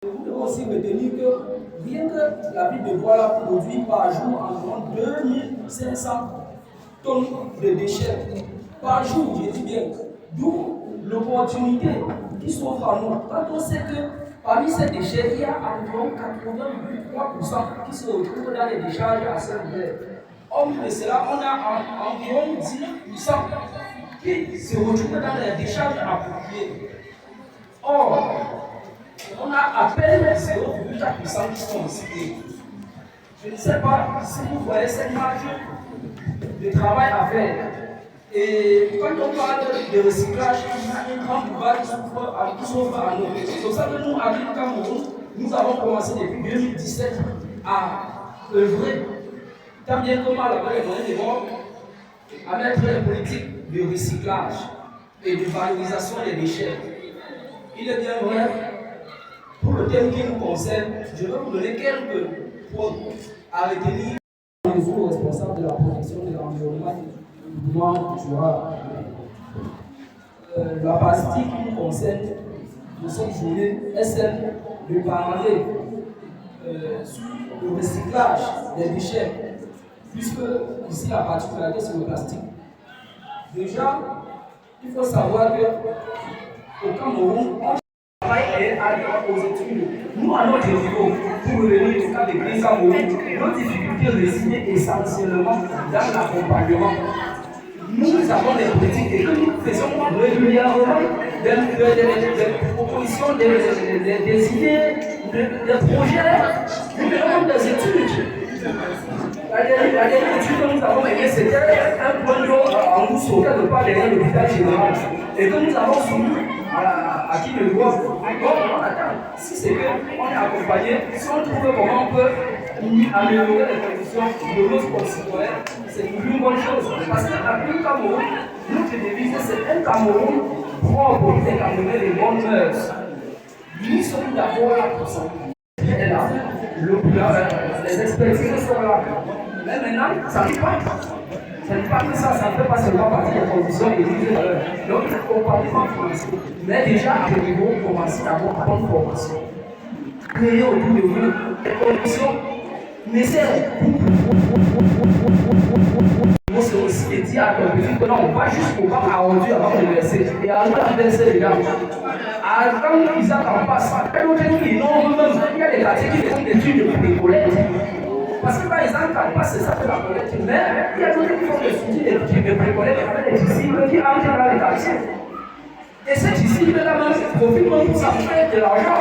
Vous devez aussi retenir que rien que la ville de Douala produit par jour environ 2500 tonnes de déchets. Par jour, je dis bien. D'où l'opportunité qui s'offre à nous. Quand on sait que parmi ces déchets, il y a environ 83% qui se retrouvent dans les décharges à ciel ouvert. Hormis de cela, on a environ 19% qui se retrouvent dans les décharges appropriées. Or, on a à peine 0,4% qui sont recyclés. Je ne sais pas si vous voyez cette marge de travail à faire. Et quand on parle de recyclage, il y a un grand boulevard qui s'ouvre à nous. C'est pour ça que nous, à l'île Cameroun, nous avons commencé depuis 2017 à œuvrer, tant bien que mal avec les moyens de bord, à mettre les politiques de recyclage et de valorisation des déchets. Il est bien vrai, pour le thème qui nous concerne, je vais vous donner quelques points à retenir. Les autres responsables de la protection de l'environnement durable. La partie qui nous concerne de cette journée est celle de parler sur le recyclage des déchets, puisque ici la particularité c'est le plastique. Déjà, il faut savoir qu'au Cameroun, on travaille aux études. Nous, à notre niveau, pour revenir au cas de Green Cameroun, nos difficultés résident essentiellement dans l'accompagnement. Nous avons des politiques et que nous faisons régulièrement des propositions, des idées, des projets, nous faisons des études. La dernière étude que nous avons menée, c'était un point d'eau en Mousso, quelque part derrière l'hôpital général, et que nous avons soumis à qui le doit. Donc, attends, si c'est qu'on est accompagné, si on trouve comment on peut améliorer les conditions de nos concitoyens, c'est une bonne chose. Parce que la plus Cameroun, notre devise, c'est un Cameroun propre, des Camerounais de bonnes mœurs. Nous sommes d'accord là pour ça. Et là, les expertises sont là. Mais maintenant, ça ne dit pas. Ça ne dit pas que ça ne fait pas seulement partie des conditions et des valeurs. Donc, il faut complètement financier. Mais déjà, à ce niveau, commencer à avoir une bonne formation. Créer autour de vous des conditions nécessaires pour se aussi et dire à ton petit que non, on va jusqu'au bac arrondi avant de verser. Et avant de verser les gars. Quand Isaac en passe, il y a des quartiers qui font des études depuis des collectes. Parce que par exemple, quand passe, c'est ça que la collecte. Mais il y a d'autres qui font des études de précollecte avec des disciples qui entrent dans les quartiers. Et ces disciples-là, même, profitent pour ça faire de l'argent.